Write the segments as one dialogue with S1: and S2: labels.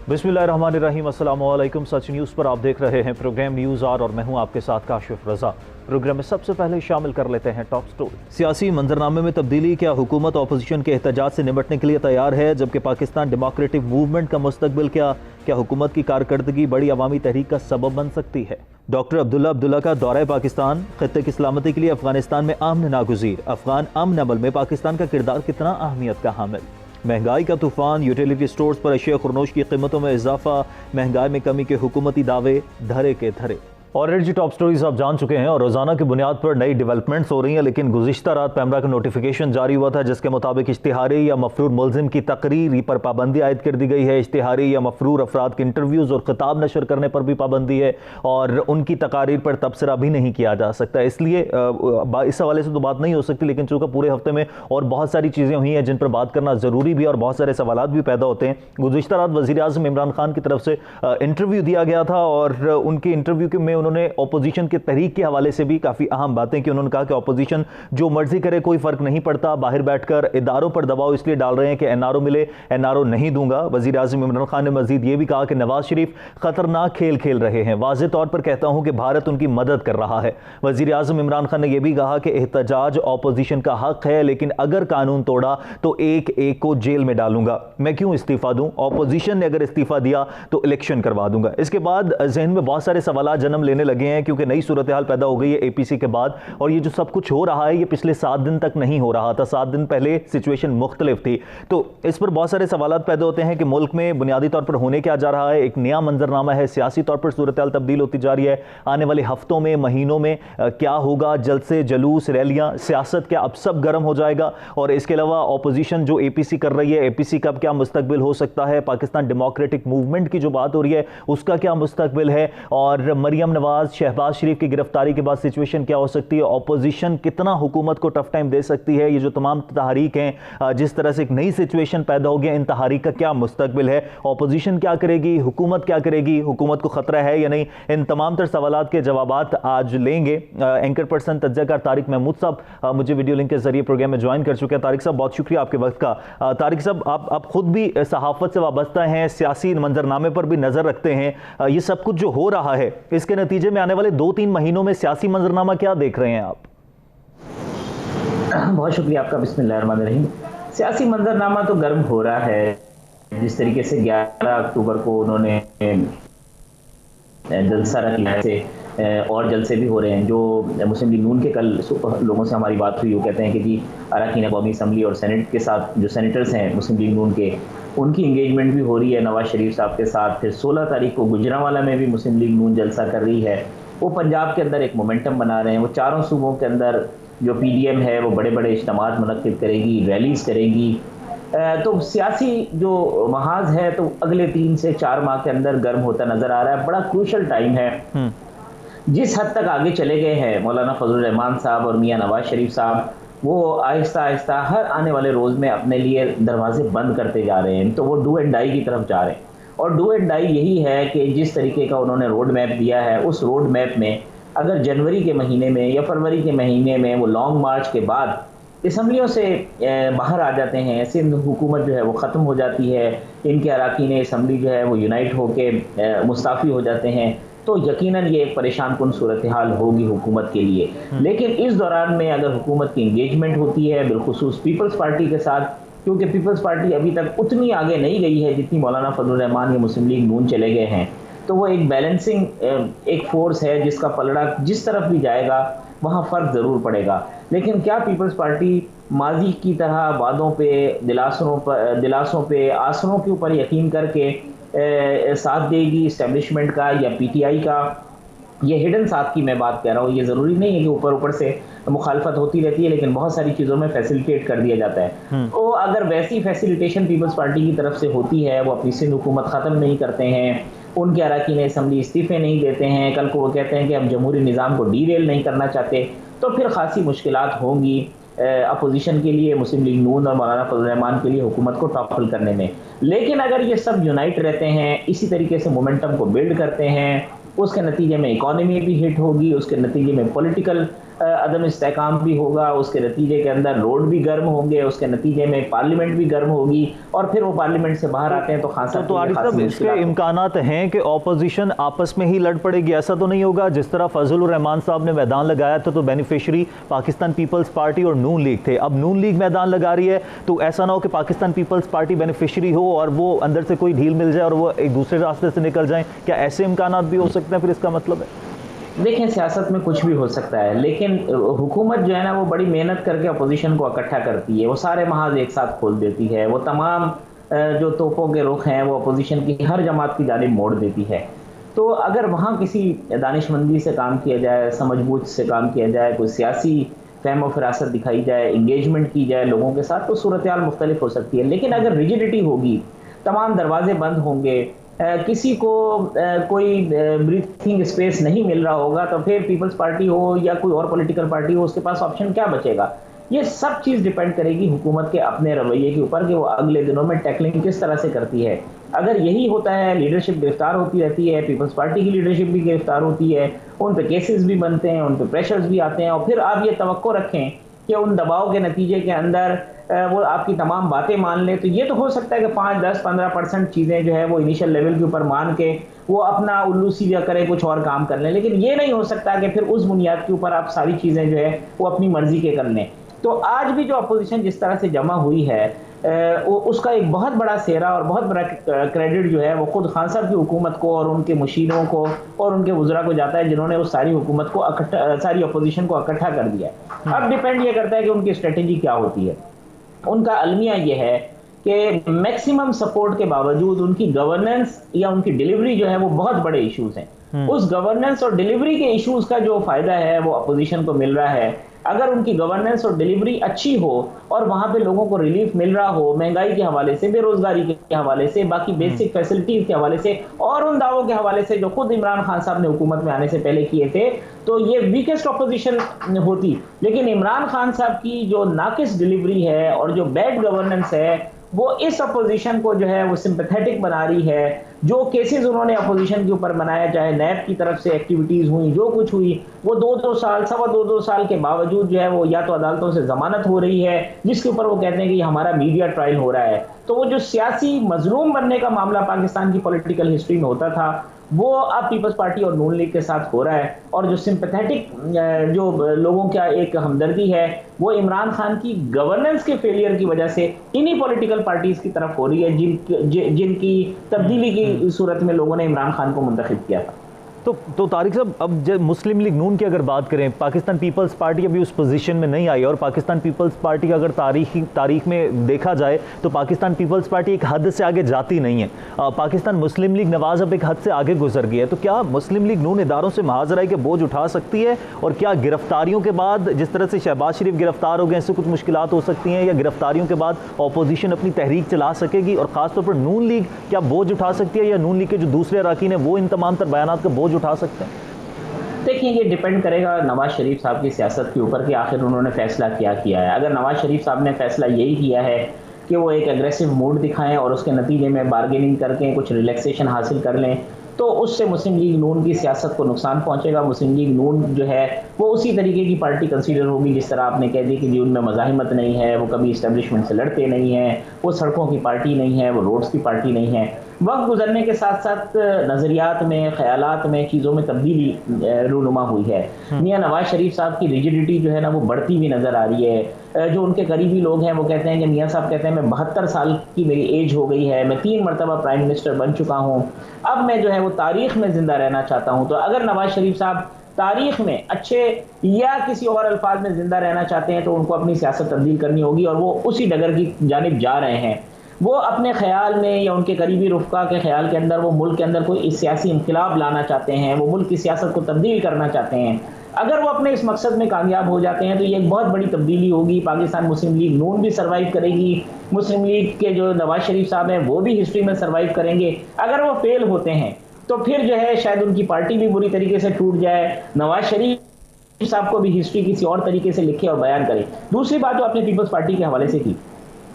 S1: बिस्मिल्लाहिर्रहमानिर्रहीम। अस्सलाम वालेकुम। सच न्यूज़ पर आप देख रहे हैं प्रोग्राम न्यूज़ आर और मैं हूं आपके साथ काशिफ रजा। प्रोग्राम में सबसे पहले शामिल कर लेते हैं टॉप स्टोरी। सियासी मंजरनामे में तब्दीली, क्या हुकूमत अपोजिशन के एहतजाज से निपटने के लिए तैयार है? जबकि पाकिस्तान डेमोक्रेटिक मूवमेंट का मुस्तकबिल क्या हुकूमत की कारकर्दगी बड़ी अवामी तहरीक का सबब बन सकती है? डॉक्टर अब्दुल्ला का दौरा पाकिस्तान, खत्ते की सलामती के लिए अफगानिस्तान में अमन नागुज़ीर, अफगान अमन अमल में पाकिस्तान का किरदार कितना अहमियत का हामिल? महंगाई का तूफान, यूटिलिटी स्टोर्स पर अशिया खुरनोश की कीमतों में इजाफा, महंगाई में कमी के हुकूमती दावे धरे के धरे। और एलजी टॉप स्टोरीज आप जान चुके हैं और रोजाना की बुनियाद पर नई डेवलपमेंट्स हो रही हैं। लेकिन गुज़िश्ता रात पैमरा का नोटिफिकेशन जारी हुआ था जिसके मुताबिक इश्तिहारी या मफरूर मुलजिम की तकरीर पर पाबंदी आयद कर दी गई है। इश्तिहारी या मफरूर अफराद के इंटरव्यूज़ और खिताब नशर करने पर भी पाबंदी है और उनकी तकारीर पर तबसरा भी नहीं किया जा सकता। इसलिए इस हवाले से तो बात नहीं हो सकती, लेकिन चूँकि पूरे हफ्ते में और बहुत सारी चीज़ें हुई हैं जिन पर बात करना ज़रूरी भी है और बहुत सारे सवालात भी पैदा होते हैं। गुज़िश्ता रात वज़ीर आज़म इमरान खान की तरफ से इंटरव्यू दिया गया था और उनके इंटरव्यू में उन्होंने अपोजिशन के तहरीक के हवाले से भी काफ़ी अहम बातें की। उन्होंने कहा कि अपोजिशन जो मर्जी करे कोई फ़र्क नहीं पड़ता, बाहर बैठकर इदारों पर दबाव इसलिए डाल रहे हैं कि एनआरओ मिले, एनआरओ नहीं दूंगा। वज़ीर आज़म इमरान खान ने मजीद ये भी कहा कि नवाज शरीफ ख़तरनाक खेल खेल रहे हैं। वाज़ेह तौर पर कहता हूं कि भारत उनकी मदद कर रहा है। वज़ीर आज़म इमरान खान ने यह भी कहा कि एहतजाज अपोजिशन का हक है, लेकिन अगर कानून तोड़ा तो एक एक को जेल में डालूंगा। मैं क्यों इस्तीफ़ा दूं? अपोजिशन ने अगर इस्तीफ़ा दिया तो इलेक्शन करवा दूंगा। इसके बाद जहन में बहुत सारे सवाल जन्म लेने लगे हैं क्योंकि नई सूरत हाल पैदा हो गई है एपीसी के बाद। और ये जो सब कुछ हो रहा है ये पिछले 7 दिन तक नहीं हो रहा था। 7 दिन पहले सिचुएशन मुख्तलिफ थी। तो इस पर बहुत सारे सवाल पैदा होते हैं कि मुल्क में बुनियादी तौर पर होने क्या जा रहा है। एक नया मंजरनामा है, सियासी तौर पर सूरत हाल तब्दील होती जा रही है। आने वाले हफ्तों में, महीनों में क्या होगा? जलसे, जुलूस, रैलियां, सियासत क्या अब सब गर्म हो जाएगा? और इसके अलावा अपोजिशन जो एपीसी कर रही है, एपीसी का क्या मुस्तकबिल हो सकता है? पाकिस्तान डेमोक्रेटिक मूवमेंट की जो बात हो रही है उसका क्या मुस्तकबिल है? और मरियम नवाज, शहबाज शरीफ की गिरफ्तारी के बाद सिचुएशन क्या हो सकती है? ऑपोजिशन कितना हुकूमत को टफ टाइम दे सकती है? ये जो तमाम तहरीक हैं, जिस तरह से एक नई सिचुएशन पैदा हो गया, इन तहरीक का क्या मुस्तकबिल है? ऑपोजिशन क्या करेगी? हुकूमत क्या करेगी? हुकूमत को खतरा है या नहीं? इन तमाम तर सवालात के जवाबात आज लेंगे। एंकर पर्सन तज्ज़ियाकार तारिक महमूद साहब मुझे वीडियो लिंक के जरिए प्रोग्राम में ज्वाइन कर चुके हैं। तारिक साहब, बहुत शुक्रिया आपके वक्त का। तारिक साहब, आप खुद भी सहाफ़त से वाबस्ता हैं, सियासी मंजरनामे पर भी नज़र रखते हैं। ये सब कुछ जो हो रहा है इसके नतीजे में आने वाले 2-3 महीनों में सियासी मंजरनामा क्या देख रहे हैं आप?
S2: बहुत शुक्रिया आपका। बिस्मिल्लाहिर्रहमानिर्रहीम। सियासी मंजरनामा तो गर्म हो रहा है। जिस तरीके से 11 अक्टूबर को उन्होंने जलसा रखा है और जलसे भी हो रहे हैं। जो मुस्लिम लीग नून के कल लोगों से हमारी बात हुई, वो कहते हैं कि जी अरकान कौमी असम्बली और सेनेट के साथ जो सेनेटर्स हैं मुस्लिम लीग नून के, उनकी इंगेजमेंट भी हो रही है नवाज शरीफ साहब के साथ। फिर 16 तारीख को गुजरांवाला में भी मुस्लिम लीग नून जलसा कर रही है। वो पंजाब के अंदर एक मोमेंटम बना रहे हैं। वो चारों सूबों के अंदर जो पीडीएम है वो बड़े बड़े इज्तिमात मुनक्किद करेगी, रैलीज करेगी। तो सियासी जो महाज है तो अगले 3 से 4 माह के अंदर गर्म होता नजर आ रहा है। बड़ा क्रूशल टाइम है। जिस हद तक आगे चले गए हैं मौलाना फजलुर रहमान साहब और मियां नवाज शरीफ साहब, वो आहिस्ता आहिस्ता हर आने वाले रोज में अपने लिए दरवाजे बंद करते जा रहे हैं। तो वो डू एंड डाई की तरफ जा रहे हैं और डू एंड डाई यही है कि जिस तरीके का उन्होंने रोड मैप दिया है, उस रोड मैप में अगर जनवरी के महीने में या फरवरी के महीने में वो लॉन्ग मार्च के बाद असम्बलियों से बाहर आ जाते हैं, सिंध हुकूमत जो है वो ख़त्म हो जाती है, इनके अरकान असम्बली जो है वो यूनाइट होकर मुस्ताफ़ी हो जाते हैं, तो यकीनन ये एक परेशान कुन सूरत हाल होगी हुकूमत के लिए। लेकिन इस दौरान में अगर हुकूमत की इंगेजमेंट होती है बिलखुसूस पीपल्स पार्टी के साथ, क्योंकि पीपल्स पार्टी अभी तक उतनी आगे नहीं गई है जितनी मौलाना फजलुर रहमान या मुस्लिम लीग नून चले गए हैं, तो वो एक बैलेंसिंग एक फोर्स है जिसका पलड़ा जिस तरफ भी जाएगा वहाँ फ़र्क ज़रूर पड़ेगा। लेकिन क्या पीपल्स पार्टी माजी की तरह वादों पे, दिलासों पे, आसरों के ऊपर यकीन करके साथ देगी इस्टेब्लिशमेंट का या पीटीआई का? ये हिडन साथ की मैं बात कर रहा हूँ। ये ज़रूरी नहीं है कि ऊपर ऊपर से मुखालफत होती रहती है, लेकिन बहुत सारी चीज़ों में फैसिलिटेट कर दिया जाता है। तो अगर वैसी फैसिलिटेशन पीपल्स पार्टी की तरफ से होती है, वो अपनी सिंध हुकूमत ख़त्म नहीं करते हैं, उनके अरकान असम्बली इस्तीफ़े नहीं देते हैं, कल को वो कहते हैं कि हम जमहूरी निज़ाम को डीरेल नहीं करना चाहते, तो फिर खासी मुश्किलात होंगी अपोजिशन के लिए, मुस्लिम लीग नून और मौलाना फजलुर रहमान के लिए हुकूमत को टॉपल करने में। लेकिन अगर ये सब यूनाइट रहते हैं, इसी तरीके से मोमेंटम को बिल्ड करते हैं, उसके नतीजे में इकॉनमी भी हिट होगी, उसके नतीजे में पॉलिटिकल अदम इस्तेहकाम भी होगा, उसके नतीजे के अंदर रोड भी गर्म होंगे, उसके नतीजे में पार्लियामेंट भी गर्म होगी, और फिर वो पार्लियामेंट से बाहर आते हैं तो खान साहब
S1: तो आरिफ साहब, इसके इम्कानात हैं कि ऑपोजिशन आपस में ही लड़ पड़ेगी? ऐसा तो नहीं होगा? जिस तरह फजलुर रहमान साहब ने मैदान लगाया था तो बेनिफिशरी पाकिस्तान पीपल्स पार्टी और नून लीग थे, अब नून लीग मैदान लगा रही है, तो ऐसा ना हो कि पाकिस्तान पीपल्स पार्टी बेनिफिशरी हो और वो अंदर से कोई ढील मिल जाए और वो एक दूसरे रास्ते से निकल जाए? क्या ऐसे इम्कानात भी हो सकते हैं? फिर इसका मतलब है,
S2: देखें, सियासत में कुछ भी हो सकता है, लेकिन हुकूमत जो है ना वो बड़ी मेहनत करके अपोजिशन को इकट्ठा करती है, वो सारे महाज एक साथ खोल देती है, वो तमाम जो तोपों के रुख हैं वो अपोजिशन की हर जमात की जानिब मोड़ देती है। तो अगर वहाँ किसी दानिशमंदी से काम किया जाए, समझबूझ से काम किया जाए, कोई सियासी फहम फरासत दिखाई जाए, इंगेजमेंट की जाए लोगों के साथ, तो सूरत हाल मुख्तलिफ हो सकती है। लेकिन अगर रिजिडिटी होगी, तमाम दरवाजे बंद होंगे, किसी को कोई ब्रीथिंग स्पेस नहीं मिल रहा होगा, तो फिर पीपल्स पार्टी हो या कोई और पॉलिटिकल पार्टी हो, उसके पास ऑप्शन क्या बचेगा? ये सब चीज़ डिपेंड करेगी हुकूमत के अपने रवैये के ऊपर कि वो अगले दिनों में टैकलिंग किस तरह से करती है। अगर यही होता है, लीडरशिप गिरफ्तार होती रहती है, पीपल्स पार्टी की लीडरशिप भी गिरफ्तार होती है, उन पे केसेस भी बनते हैं, उन पे प्रेशर्स भी आते हैं, और फिर आप ये तवक्को रखें कि उन दबाव के नतीजे के अंदर वो आपकी तमाम बातें मान ले, तो ये तो हो सकता है कि 5, 10, 15% चीज़ें जो है वो इनिशियल लेवल के ऊपर मान के वो अपना उल्लू सीधा करें, कुछ और काम कर लें। लेकिन ये नहीं हो सकता कि फिर उस बुनियाद के ऊपर आप सारी चीज़ें जो है वो अपनी मर्जी के कर लें। तो आज भी जो अपोजिशन जिस तरह से जमा हुई है, उसका एक बहुत बड़ा सेहरा और बहुत बड़ा क्रेडिट जो है वो खुद खान साहब की हुकूमत को और उनके मुशीरों को और उनके वज़रा को जाता है, जिन्होंने उस सारी हुकूमत को सारी अपोजिशन को इकट्ठा कर दिया है। अब डिपेंड ये करता है कि उनकी स्ट्रेटेजी क्या होती है। उनका अलमिया ये है कि मैक्सिमम सपोर्ट के बावजूद उनकी गवर्नेंस या उनकी डिलीवरी जो है वो बहुत बड़े इश्यूज हैं। उस गवर्नेंस और डिलीवरी के इश्यूज का जो फायदा है वो अपोजिशन को मिल रहा है। अगर उनकी गवर्नेंस और डिलीवरी अच्छी हो और वहां पे लोगों को रिलीफ मिल रहा हो, महंगाई के हवाले से, बेरोजगारी के हवाले से, बाकी बेसिक फैसिलिटीज के हवाले से और उन दावों के हवाले से जो खुद इमरान खान साहब ने हुकूमत में आने से पहले किए थे, तो ये वीकेस्ट ऑपोजिशन होती। लेकिन इमरान खान साहब की जो नाकिस डिलीवरी है और जो बैड गवर्नेंस है वो इस अपोजिशन को जो है वो सिंपैथेटिक बना रही है। जो केसेस उन्होंने अपोजिशन के ऊपर बनाया, चाहे नैब की तरफ से एक्टिविटीज हुई, जो कुछ हुई, वो 2-2 साल, 2.25 साल के बावजूद जो है वो या तो अदालतों से जमानत हो रही है, जिसके ऊपर वो कहते हैं कि हमारा मीडिया ट्रायल हो रहा है। तो वो जो सियासी मजलूम बनने का मामला पाकिस्तान की पॉलिटिकल हिस्ट्री में होता था, वो अब पीपल्स पार्टी और नून लीग के साथ हो रहा है। और जो सिंपैथेटिक जो लोगों का एक हमदर्दी है वो इमरान खान की गवर्नेंस के फेलियर की वजह से इन्हीं पॉलिटिकल पार्टीज की तरफ हो रही है, जिनकी तब्दीली की सूरत में लोगों ने इमरान खान को मुंतखब किया था।
S1: तो तारिक साहब, अब जब मुस्लिम लीग नून की अगर बात करें, पाकिस्तान पीपल्स पार्टी अभी उस पोजीशन में नहीं आई, और पाकिस्तान पीपल्स पार्टी का अगर तारीख में देखा जाए तो पाकिस्तान पीपल्स पार्टी एक हद से आगे जाती नहीं है। पाकिस्तान मुस्लिम लीग नवाज अब एक हद से आगे गुजर गई है। तो क्या मुस्लिम लीग नून इदारों से महाजराई के बोझ उठा सकती है? और क्या गिरफ्तारियों के बाद, जिस तरह से शहबाज शरीफ गिरफ्तार हो गए, इससे कुछ मुश्किलात हो सकती हैं, या गिरफ्तारियों के बाद अपोजिशन अपनी तहरीक चला सकेगी? और खासतौर पर नून लीग क्या बोझ उठा सकती है, या नून लीग के जो दूसरे अरकान हैं वो इन तमाम तर बयानात का बोझ उठा सकते हैं?
S2: देखिए, ये डिपेंड करेगा नवाज शरीफ साहब की सियासत के ऊपर कि आखिर उन्होंने फैसला क्या किया है। अगर नवाज शरीफ साहब ने फैसला यही किया है कि वो एक एग्रेसिव मूड दिखाएं और उसके नतीजे में बार्गेनिंग करके कुछ रिलैक्सेशन हासिल कर लें, तो उससे मुस्लिम लीग नून की सियासत को नुकसान पहुंचेगा। मुस्लिम लीग नून जो है वो उसी तरीके की पार्टी कंसीडर होगी जिस तरह आपने कह दी कि जी उनमें मज़ाहिमत नहीं है, वो कभी इस्टेब्लिशमेंट से लड़ते नहीं हैं, वो सड़कों की पार्टी नहीं है, वो रोड्स की पार्टी नहीं है। वक्त गुजरने के साथ साथ नज़रियात में, ख्यालात में, चीज़ों में तब्दीली रूनुमा हुई है। मियां नवाज शरीफ साहब की रिजिडिटी जो है ना वो बढ़ती हुई नज़र आ रही है। जो उनके करीबी लोग हैं वो कहते हैं कि मियां साहब कहते हैं मैं 72 साल की मेरी एज हो गई है, मैं 3 मरतबा प्राइम मिनिस्टर बन चुका हूँ, अब मैं जो है वो तारीख में जिंदा रहना चाहता हूँ। तो अगर नवाज शरीफ साहब तारीख में अच्छे या किसी और अल्फाज में जिंदा रहना चाहते हैं तो उनको अपनी सियासत तब्दील करनी होगी, और वो उसी डगर की जानिब जा रहे हैं। वो अपने ख्याल में या उनके करीबी रुफ़का के ख्याल के अंदर वो मुल्क के अंदर कोई सियासी इंकलाब लाना चाहते हैं, वो मुल्क की सियासत को तब्दील करना चाहते हैं। अगर वो अपने इस मकसद में कामयाब हो जाते हैं तो ये एक बहुत बड़ी तब्दीली होगी। पाकिस्तान मुस्लिम लीग नून भी सर्वाइव करेगी, मुस्लिम लीग के जो नवाज शरीफ साहब हैं वो भी हिस्ट्री में सर्वाइव करेंगे। अगर वो फेल होते हैं तो फिर जो है शायद उनकी पार्टी भी बुरी तरीके से टूट जाए, नवाज शरीफ साहब को भी हिस्ट्री किसी और तरीके से लिखे और बयान करे। दूसरी बात जो आपने पीपल्स पार्टी के हवाले से की,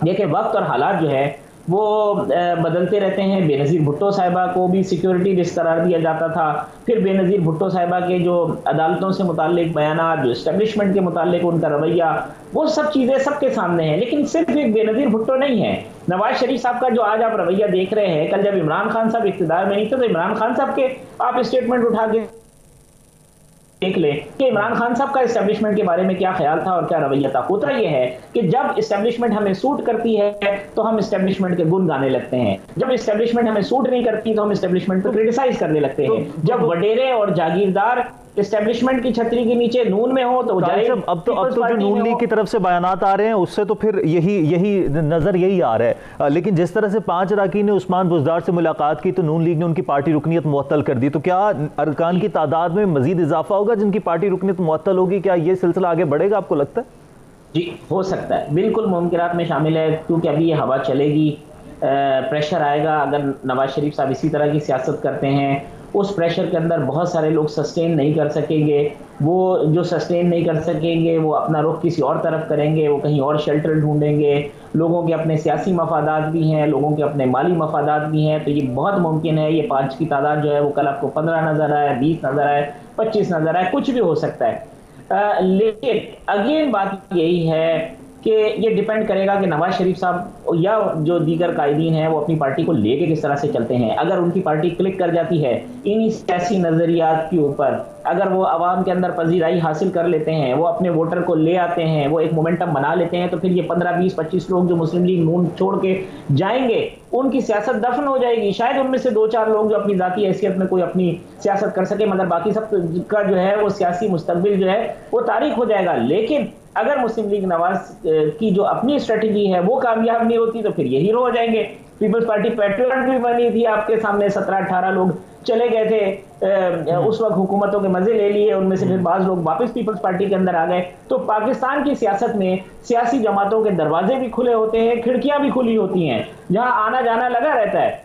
S2: देखिए वक्त और हालात जो है वो बदलते रहते हैं। बेनज़ीर भुट्टो साहिबा को भी सिक्योरिटी रिस्क करार दिया जाता था। फिर बेनज़ीर भुट्टो साहिबा के जो अदालतों से मुताल्लिक बयानात, जो इस्टेब्लिशमेंट के मुताल्लिक उनका रवैया, वो सब चीज़ें सबके सामने हैं। लेकिन सिर्फ एक बेनज़ीर भुट्टो नहीं है, नवाज शरीफ साहब का जो आज आप रवैया देख रहे हैं, कल जब इमरान खान साहब इख्तिदार में नहीं थे तो इमरान खान साहब के आप स्टेटमेंट उठा के देख ले कि इमरान खान साहब का इस्टेब्लिशमेंट के बारे में क्या ख्याल था और क्या रवैया था। होता यह है कि जब इस्टेब्लिशमेंट हमें सूट करती है तो हम इस्टेब्लिशमेंट के गुण गाने लगते हैं, जब इस्टेब्लिशमेंट हमें सूट नहीं करती तो हम इस्टेब्लिशमेंट को क्रिटिसाइज करने लगते हैं। जब वडेरे और जागीरदार इस्टेब्लिशमेंट की छतरी के नीचे नून में हो तो
S1: अब तो जो नून लीग की तरफ से बयानात आ रहे हैं उससे तो फिर यही नजर यही आ रहा है। लेकिन जिस तरह से 5 अरकान ने उस्मान बुज़दार से मुलाकात की तो नून लीग ने उनकी पार्टी रुकनीत मुअत्तल कर दी, तो क्या अरकान की तादाद में मजीद इजाफा होगा जिनकी पार्टी रुकनीत मुअत्तल होगी? क्या ये सिलसिला आगे बढ़ेगा आपको लगता है?
S2: जी हो सकता है, बिल्कुल मुमकिनात में शामिल है, क्योंकि अभी ये हवा चलेगी, प्रेशर आएगा। अगर नवाज शरीफ साहब इसी तरह की सियासत करते हैं, उस प्रेशर के अंदर बहुत सारे लोग सस्टेन नहीं कर सकेंगे। वो जो सस्टेन नहीं कर सकेंगे वो अपना रुख किसी और तरफ करेंगे, वो कहीं और शेल्टर ढूंढेंगे। लोगों के अपने सियासी मफादात भी हैं, लोगों के अपने माली मफादात भी हैं। तो ये बहुत मुमकिन है ये 5 की तादाद जो है वो कल आपको 15 नज़र आए, 20 नज़र आए, 25 नज़र आए, कुछ भी हो सकता है। लेकिन अगेन बात यही है कि ये डिपेंड करेगा कि नवाज शरीफ साहब या जो दीगर कायदीन हैं वो अपनी पार्टी को लेके किस तरह से चलते हैं। अगर उनकी पार्टी क्लिक कर जाती है इन्हीं सियासी नज़रियात के ऊपर, अगर वो आवाम के अंदर पजीराई हासिल कर लेते हैं, वो अपने वोटर को ले आते हैं, वो एक मोमेंटम बना लेते हैं, तो फिर ये 15, 20, 25 लोग जो मुस्लिम लीग नून छोड़ के जाएंगे उनकी सियासत दफन हो जाएगी। शायद उनमें से 2-4 लोग जो अपनी जाती हैसियत में कोई अपनी सियासत कर सके, मगर बाकी सब का जो है वो सियासी मुस्तकबिल जो है वो तारीख हो जाएगा। लेकिन अगर मुस्लिम लीग नवाज की जो अपनी स्ट्रेटजी है वो कामयाब नहीं होती तो फिर ये हीरो हो जाएंगे। पीपल्स पार्टी पेट्रियट भी बनी थी, आपके सामने 17-18 लोग चले गए थे, उस वक्त हुकूमतों के मजे ले लिए, उनमें से फिर बाज लोग वापस पीपल्स पार्टी के अंदर आ गए। तो पाकिस्तान की सियासत में सियासी जमातों के दरवाजे भी खुले होते हैं, खिड़कियां भी खुली होती हैं, जहां आना जाना लगा रहता है।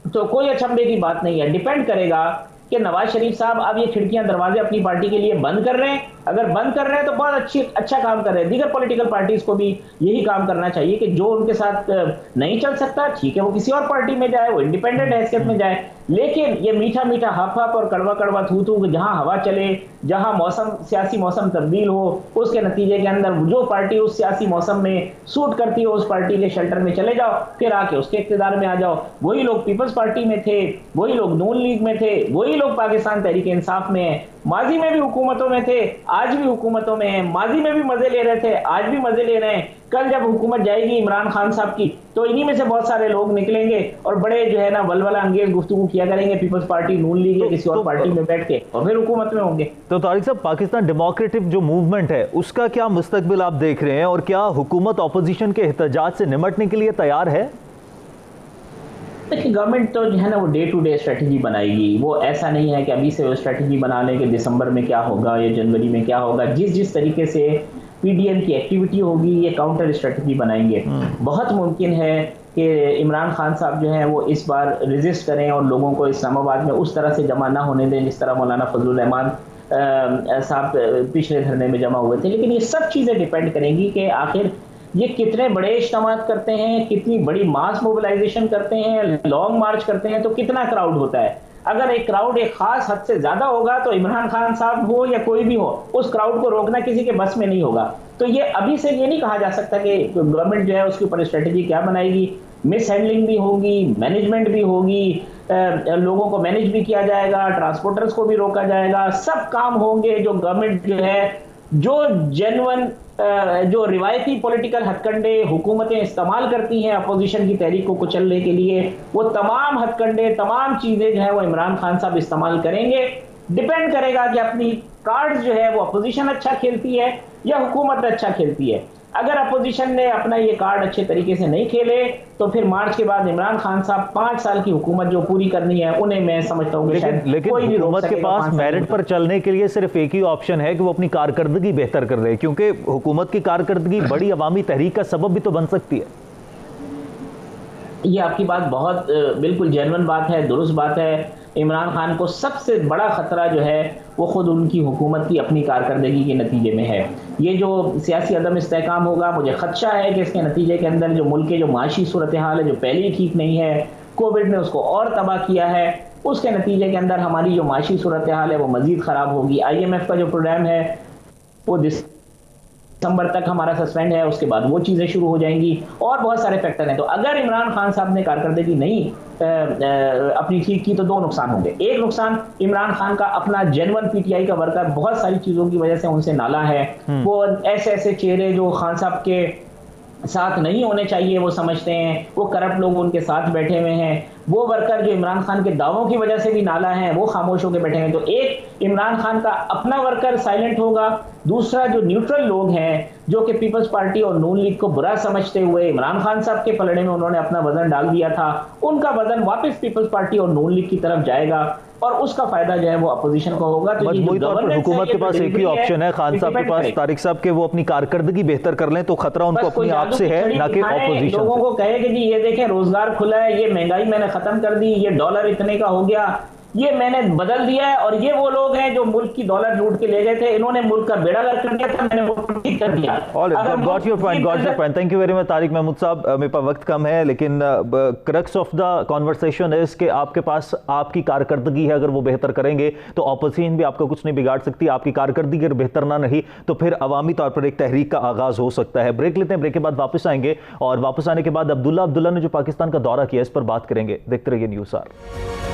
S2: तो कोई अचंभे की बात नहीं है। डिपेंड करेगा कि नवाज शरीफ साहब अब ये खिड़कियां दरवाजे अपनी पार्टी के लिए बंद कर रहे हैं। अगर बंद कर रहे हैं तो बहुत अच्छा काम कर रहे हैं। दीगर पॉलिटिकल पार्टीज को भी यही काम करना चाहिए कि जो उनके साथ नहीं चल सकता ठीक है वो किसी और पार्टी में जाए, वो इंडिपेंडेंट हैसियत में जाए। लेकिन ये मीठा मीठा हफ हफ और कड़वा कड़वा थू थू, जहां हवा चले, जहां मौसम सियासी मौसम तब्दील हो, उसके नतीजे के अंदर जो पार्टी उस सियासी मौसम में सूट करती है उस पार्टी के शेल्टर में चले जाओ, फिर आके उसके इख्तिदार में आ जाओ। वही लोग पीपल्स पार्टी में थे, वही लोग नून लीग में थे, वही लोग पाकिस्तान तहरीक इंसाफ में है। माजी में भी हुकूमतों में थे, आज भी हुकूमतों में है। माजी में भी मजे ले रहे थे, आज भी मजे ले रहे हैं। कल जब हुकूमत जाएगी इमरान खान साहब की तो इन्हीं में से बहुत सारे लोग निकलेंगे और बड़े जो है ना वलवला अंगेज गुफ्तगू किया करेंगे पीपल्स पार्टी, नून लीग या किसी और पार्टी में बैठ के, और फिर हुकूमत में होंगे।
S1: तो तारिक साहब, पाकिस्तान डेमोक्रेटिक जो मूवमेंट है उसका क्या मुस्तकबिल आप देख रहे हैं, और क्या हुकूमत ऑपोजिशन के एहतजाज से निमटने के लिए तैयार है?
S2: देखिए, गवर्नमेंट तो जो है ना वो डे टू डे स्ट्रेटजी बनाएगी। वो ऐसा नहीं है कि अभी से वो स्ट्रेटजी बना लें कि दिसंबर में क्या होगा या जनवरी में क्या होगा। जिस तरीके से पीडीएम की एक्टिविटी होगी ये काउंटर स्ट्रेटजी बनाएंगे। बहुत मुमकिन है कि इमरान खान साहब जो हैं वो इस बार रेजिस्ट करें और लोगों को इस्लामाबाद में उस तरह से जमा ना होने दें जिस तरह मौलाना फजलुर रहमान साहब पिछले धरने में जमा हुए थे। लेकिन ये सब चीज़ें डिपेंड करेंगी कि आखिर ये कितने बड़े इज्तिमात करते हैं, कितनी बड़ी मास मोबिलाइजेशन करते हैं, लॉन्ग मार्च करते हैं, तो कितना क्राउड होता है। अगर एक क्राउड एक खास हद से ज्यादा होगा तो इमरान खान साहब हो या कोई भी हो, उस क्राउड को रोकना किसी के बस में नहीं होगा। तो ये अभी से ये नहीं कहा जा सकता कि गवर्नमेंट जो है उसके ऊपर स्ट्रेटजी क्या बनाएगी। मिस हैंडलिंग भी होगी, मैनेजमेंट भी होगी, लोगों को मैनेज भी किया जाएगा, ट्रांसपोर्टर्स को भी रोका जाएगा, सब काम होंगे जो गवर्नमेंट जो है जो जेन्युइन जो रिवायती पॉलिटिकल हथकंडे हुकूमतें इस्तेमाल करती हैं अपोजिशन की तहरीक को कुचलने के लिए, वो तमाम हथकंडे तमाम चीज़ें जो है वो इमरान खान साहब इस्तेमाल करेंगे। डिपेंड करेगा कि अपनी कार्ड्स जो है वो अपोजिशन अच्छा खेलती है या हुकूमत अच्छा खेलती है। अगर अपोजिशन ने अपना ये कार्ड अच्छे तरीके से नहीं खेले तो फिर मार्च के बाद इमरान खान साहब 5 साल की हुकूमत जो पूरी करनी है उन्हें मैं समझता हूँ
S1: लेकिन हुकूमत के पास मेरिट पर चलने के लिए सिर्फ एक ही ऑप्शन है कि वो अपनी कारकर्दगी बेहतर कर रहे, क्योंकि हुकूमत की कारकर्दगी बड़ी अवामी तहरीक का सबब भी तो बन सकती है।
S2: ये आपकी बात बहुत बिल्कुल जेन्युइन बात है, दुरुस्त बात है। इमरान खान को सबसे बड़ा खतरा जो है वो खुद उनकी हुकूमत की अपनी कारकर्दगी के नतीजे में है। ये जो सियासी अदम इस्तेहकाम होगा, मुझे खदशा है कि इसके नतीजे के अंदर जो मुल्क के जो माशी सूरत हाल है जो पहले ही ठीक नहीं है, कोविड ने उसको और तबाह किया है, उसके नतीजे के अंदर हमारी जो माशी सूरत हाल है वो मजीद खराब होगी। IMF का जो प्रोग्राम है वो दिसंबर तक हमारा सस्पेंड है, उसके बाद वो चीज़ें शुरू हो जाएंगी और बहुत सारे फैक्टर हैं। तो अगर इमरान खान साहब ने कारकर्दगी नहीं अपनी ठीक की तो दो नुकसान होंगे। एक नुकसान, इमरान खान का अपना जेन्युइन PTI का वर्कर बहुत सारी चीज़ों की वजह से उनसे नाला है। वो ऐसे ऐसे चेहरे जो खान साहब के साथ नहीं होने चाहिए वो समझते हैं, वो करप्ट लोग उनके साथ बैठे हुए हैं, वो वर्कर जो इमरान खान के दावों की वजह से भी नाला हैं वो खामोश होकर बैठे हैं। तो एक, इमरान खान का अपना वर्कर साइलेंट होगा। दूसरा, जो न्यूट्रल लोग हैं जो कि पीपल्स पार्टी और नून लीग को बुरा समझते हुए इमरान खान साहब के पलड़े में उन्होंने अपना वजन डाल दिया था, उनका वजन वापस पीपल्स पार्टी और नून लीग की तरफ जाएगा और उसका फायदा जो है वो अपोजिशन को होगा। तो
S1: मजबूरी तौर पर हुकूमत के पास एक ही ऑप्शन है, खान साहब के पास, तारिक साहब के, वो अपनी कारकर्दगी बेहतर कर लें तो खतरा उनको अपने आप से है, ना कि ऑपोजिशन।
S2: लोगों को कहे कि जी ये देखें रोजगार खुला है, ये महंगाई मैंने खत्म कर दी, ये डॉलर इतने का हो गया, ये मैंने बदल दिया है, और ये वो लोग हैं जो मुल्क की दौलत लूट के ले गए थे, इन्होंने मुल्क का बेड़ा गर्क कर दिया था, मैंने वो ठीक कर दिया।
S1: Got your point, thank you very much Tariq Mahmood साहब। मेरे पास वक्त कम है, लेकिन क्रक्स ऑफ द कॉन्वर्सेशन है कि आपके पास आपकी कारकर्दगी है, अगर वो बेहतर करेंगे तो ऑपोजिशन भी आपका कुछ नहीं बिगाड़ सकती। आपकी कारकर्दगी अगर बेहतर ना रही तो फिर अवामी तौर पर एक तहरीक का आगाज हो सकता है। ब्रेक लेते हैं, ब्रेक के बाद वापस आएंगे और वापस आने के बाद अब्दुल्ला ने जो पाकिस्तान का दौरा किया इस पर बात करेंगे। देखते रहिए न्यूज़ आर।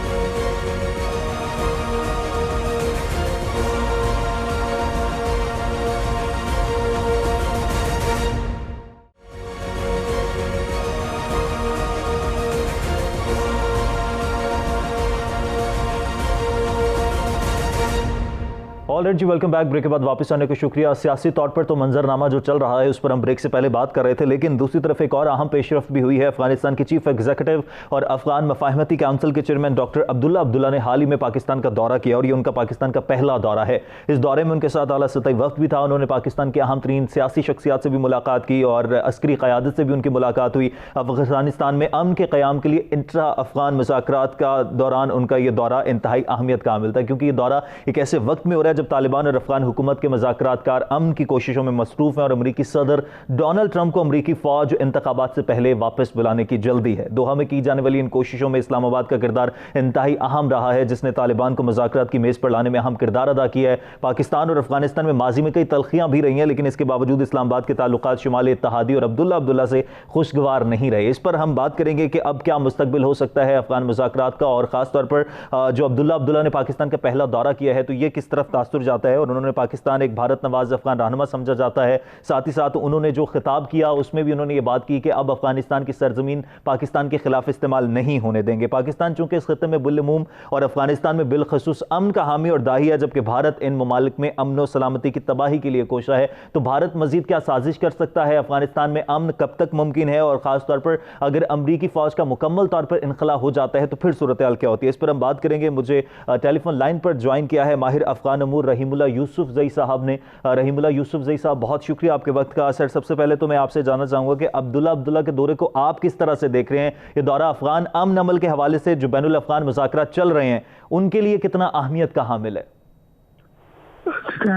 S1: ऑलराइट जी, वेलकम बैक। ब्रेक के बाद वापस आने का शुक्रिया। सियासी तौर पर तो मंजरनामा जो चल रहा है उस पर हम ब्रेक से पहले बात कर रहे थे, लेकिन दूसरी तरफ एक और अहम पेशरफ्त भी हुई है। अफगानिस्तान के चीफ एग्जीक्यूटिव और अफगान मफाहमती काउंसिल के चेयरमैन डॉक्टर अब्दुल्ला ने हाल ही में पाकिस्तान का दौरा किया और ये उनका पाकिस्तान का पहला दौरा है। इस दौरे में उनके साथ आला सतही वफ्द भी था। उन्होंने पाकिस्तान के अहम तरीन सियासी शख्सियात से भी मुलाकात की और अस्करी क़यादत से भी उनकी मुलाकात हुई। अफगानिस्तान में अमन के क़याम के लिए इंट्रा अफगान मुज़ाकरात का दौरान उनका ये दौरा इंतहाई अहमियत का हामिल था, क्योंकि ये दौरा एक ऐसे वक्त में हो रहा है जब तालिबान और अफगान हुकूमत के मुज़ाकरातकार अमन की कोशिशों में मसरूफ हैं और अमरीकी सदर डोनाल्ड ट्रंप को अमरीकी फौज इंतखाबात से पहले वापस बुलाने की जल्दी है। दोहा में की जाने वाली इन कोशिशों में इस्लामाबाद का किरदार इंतहाई अहम रहा है, जिसने तालिबान को मुज़ाकरात की मेज़ पर लाने में अहम किरदार अदा किया है। पाकिस्तान और अफगानिस्तान में माजी में कई तलखियां भी रही हैं, लेकिन इसके बावजूद इस्लामाबाद के ताल्लुकात शुमाली इत्तेहादी और अब्दुल्ला से खुशगवार नहीं रहे। इस पर हम बात करेंगे कि अब क्या मुस्तकबिल हो सकता है अफगान मुज़ाकरात का, और ख़ासतौर पर जो अब्दुल्ला ने पाकिस्तान का पहला दौरा किया है तो ये किस तरफ तासुर जाता है। और उन्होंने पाकिस्तान एक भारत नवाज अफगान रहनुमा समझा जाता है। साथ ही साथ उन्होंने जो खिताब किया उसमें भी उन्होंने ये बात की कि अब अफगानिस्तान की सरजमीन पाकिस्तान के खिलाफ इस्तेमाल नहीं होने देंगे। पाकिस्तान चूंकि इस खिते में बुल्लमूम और अफगानिस्तान में बिलखसूस अमन का हामी और दाही है, जबकि भारत इन ममालिक में अमन और सलामती की तबाही के लिए कोशा है, तो भारत मजीद क्या साजिश कर सकता है? अफगानिस्तान में अमन कब तक मुमकिन है? और खासतौर पर अगर अमरीकी फौज का मुकम्मल तौर पर इनखला हो जाता है तो फिर सूरत हाल क्या होती है? इस पर हम बात करेंगे। मुझे टेलीफोन लाइन पर ज्वाइन किया है माहिर अफगान अमूर रहीमुल्लाह यूसुफजई साहब ने। रहीमुल्लाह यूसुफजई साहब, बहुत शुक्रिया आपके वक्त का। सर, सबसे पहले तो मैं आपसे जानना चाहूंगा कि अब्दुल्ला के दौरे को आप किस तरह से देख रहे हैं? ये दौरा अफगान अमन अमल के हवाले से जो बैनुल अफगान मुज़ाकरात चल रहे हैं उनके लिए कितना अहमियत का हामिल है?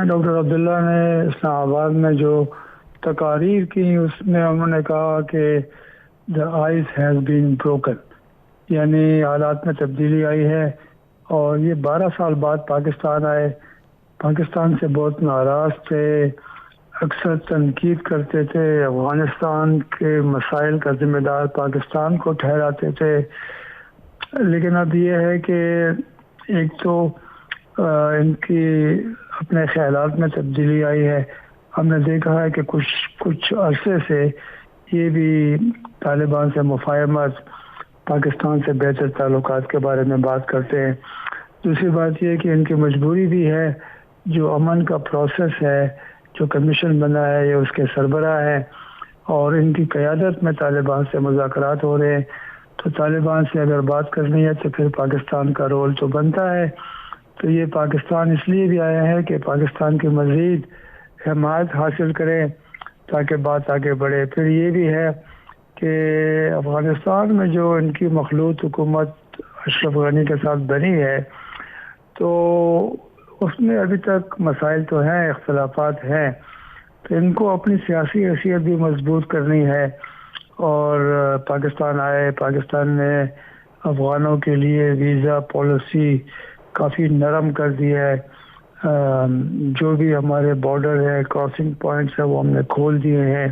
S3: डॉक्टर अब्दुल्ला ने इस्लामाबाद में जो तकारीर की उसमें उन्होंने कहा कि the ice has been broken, यानी हालात में तब्दीली आई है। और ये 12 साल बाद पाकिस्तान आए, पाकिस्तान से बहुत नाराज़ थे, अक्सर तनकीद करते थे, अफ़गानिस्तान के मसाइल का ज़िम्मेदार पाकिस्तान को ठहराते थे। लेकिन अब ये है कि एक तो इनकी अपने ख्यालात में तब्दीली आई है। हमने देखा है कि कुछ अरसे से ये भी तालिबान से मुफाहमत, पाकिस्तान से बेहतर ताल्लुकात के बारे में बात करते हैं। दूसरी बात यह कि इनकी मजबूरी भी है, जो अमन का प्रोसेस है, जो कमीशन बना है, ये उसके सरबराह है और इनकी क़यादत में तालिबान से मुज़ाकरात हो रहे हैं। तो तालिबान से अगर बात करनी है तो फिर पाकिस्तान का रोल तो बनता है। तो ये पाकिस्तान इसलिए भी आया है कि पाकिस्तान की मज़ीद हिमायत हासिल करें ताकि बात आगे बढ़े। फिर ये भी है कि अफ़गानिस्तान में जो इनकी मखलूत हुकूमत अशरफ गनी के साथ बनी है, तो उसमें अभी तक मसाइल तो हैं, इख्तलाफात हैं, तो इनको अपनी सियासी हैसियत भी मजबूत करनी है। और पाकिस्तान आए, पाकिस्तान ने अफ़गानों के लिए वीज़ा पॉलिसी काफ़ी नरम कर दी है। जो भी हमारे बॉर्डर है, क्रॉसिंग पॉइंट्स है, वो हमने खोल दिए हैं।